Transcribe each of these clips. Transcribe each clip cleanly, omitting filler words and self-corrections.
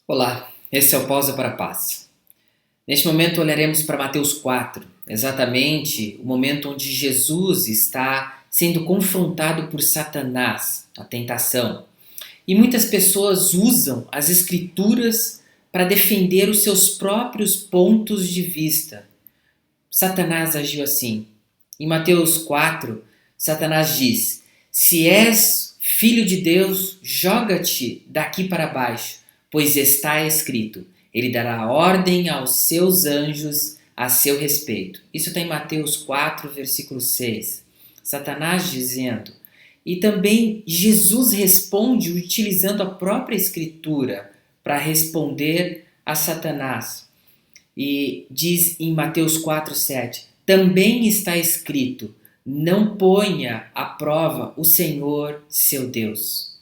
Olá, esse é o Pausa para a Paz. Neste momento olharemos para Mateus 4, exatamente o momento onde Jesus está sendo confrontado por Satanás, a tentação. E muitas pessoas usam as escrituras para defender os seus próprios pontos de vista. Satanás agiu assim. Em Mateus 4, Satanás diz: Se és filho de Deus, joga-te daqui para baixo, pois está escrito: Ele dará ordem aos seus anjos a seu respeito. Isso está em Mateus 4, versículo 6. Satanás dizendo. E também Jesus responde utilizando a própria escritura para responder a Satanás. E diz em Mateus 4:7, também está escrito: não ponha à prova o Senhor seu Deus.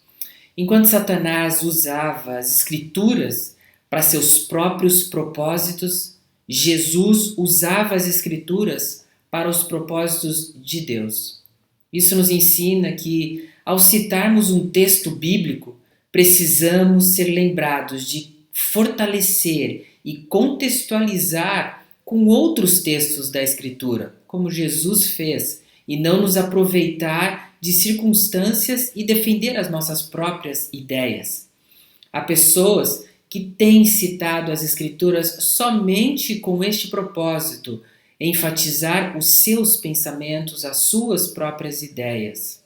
Enquanto Satanás usava as escrituras para seus próprios propósitos, Jesus usava as escrituras para os propósitos de Deus. Isso nos ensina que, ao citarmos um texto bíblico, precisamos ser lembrados de fortalecer e contextualizar com outros textos da Escritura, como Jesus fez, e não nos aproveitar de circunstâncias e defender as nossas próprias ideias. Há pessoas que têm citado as Escrituras somente com este propósito, enfatizar os seus pensamentos, as suas próprias ideias.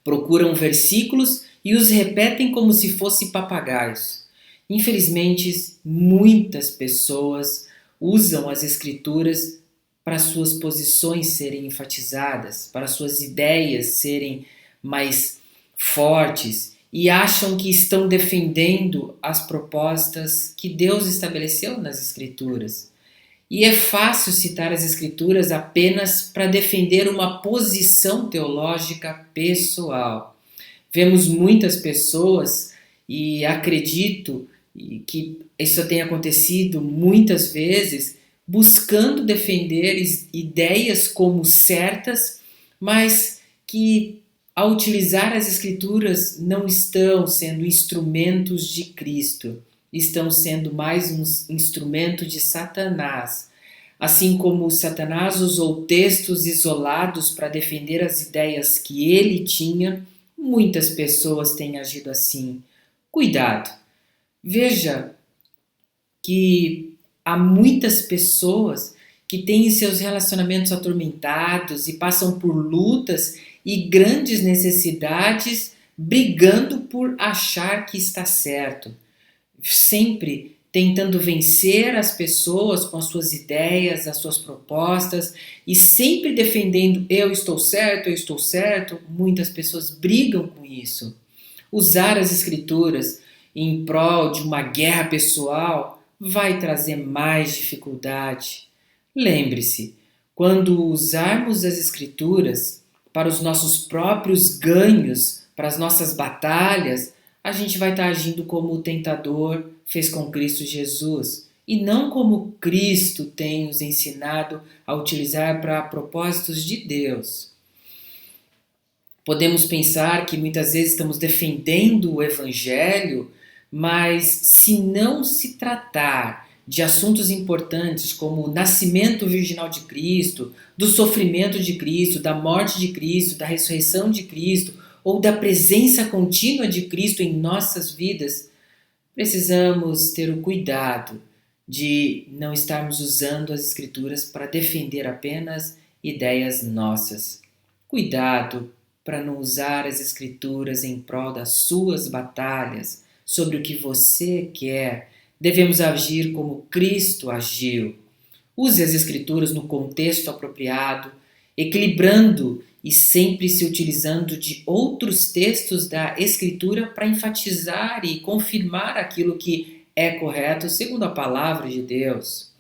Procuram versículos e os repetem como se fossem papagaios. Infelizmente, muitas pessoas usam as escrituras para suas posições serem enfatizadas, para suas ideias serem mais fortes e acham que estão defendendo as propostas que Deus estabeleceu nas escrituras. E é fácil citar as escrituras apenas para defender uma posição teológica pessoal. Vemos muitas pessoas, e acredito que isso tenha acontecido muitas vezes, buscando defender ideias como certas, mas que ao utilizar as escrituras não estão sendo instrumentos de Cristo, estão sendo mais um instrumento de Satanás. Assim como Satanás usou textos isolados para defender as ideias que ele tinha, muitas pessoas têm agido assim. Cuidado! Veja que há muitas pessoas que têm seus relacionamentos atormentados e passam por lutas e grandes necessidades brigando por achar que está certo. Sempre tentando vencer as pessoas com as suas ideias, as suas propostas e sempre defendendo eu estou certo. Muitas pessoas brigam com isso. Usar as escrituras em prol de uma guerra pessoal vai trazer mais dificuldade. Lembre-se, quando usarmos as escrituras para os nossos próprios ganhos, para as nossas batalhas, a gente vai estar agindo como o tentador fez com Cristo Jesus e não como Cristo tem nos ensinado a utilizar para propósitos de Deus. Podemos pensar que muitas vezes estamos defendendo o Evangelho, mas se não se tratar de assuntos importantes como o nascimento virginal de Cristo, do sofrimento de Cristo, da morte de Cristo, da ressurreição de Cristo ou da presença contínua de Cristo em nossas vidas, precisamos ter o cuidado de não estarmos usando as Escrituras para defender apenas ideias nossas. Cuidado para não usar as Escrituras em prol das suas batalhas sobre o que você quer. Devemos agir como Cristo agiu. Use as Escrituras no contexto apropriado, equilibrando e sempre se utilizando de outros textos da Escritura para enfatizar e confirmar aquilo que é correto segundo a palavra de Deus.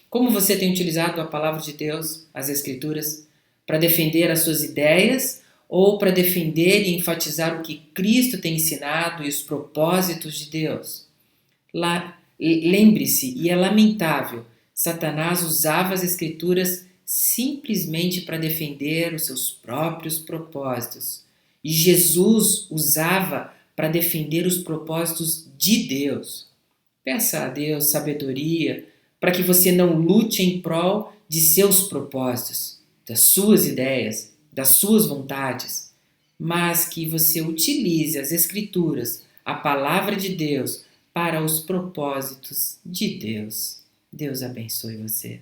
Como você tem utilizado a palavra de Deus, as Escrituras, para defender as suas ideias ou para defender e enfatizar o que Cristo tem ensinado e os propósitos de Deus? Lembre-se, e é lamentável, Satanás usava as Escrituras simplesmente para defender os seus próprios propósitos. E Jesus usava para defender os propósitos de Deus. Peça a Deus sabedoria para que você não lute em prol de seus propósitos, das suas ideias, das suas vontades, mas que você utilize as Escrituras, a palavra de Deus, para os propósitos de Deus. Deus abençoe você.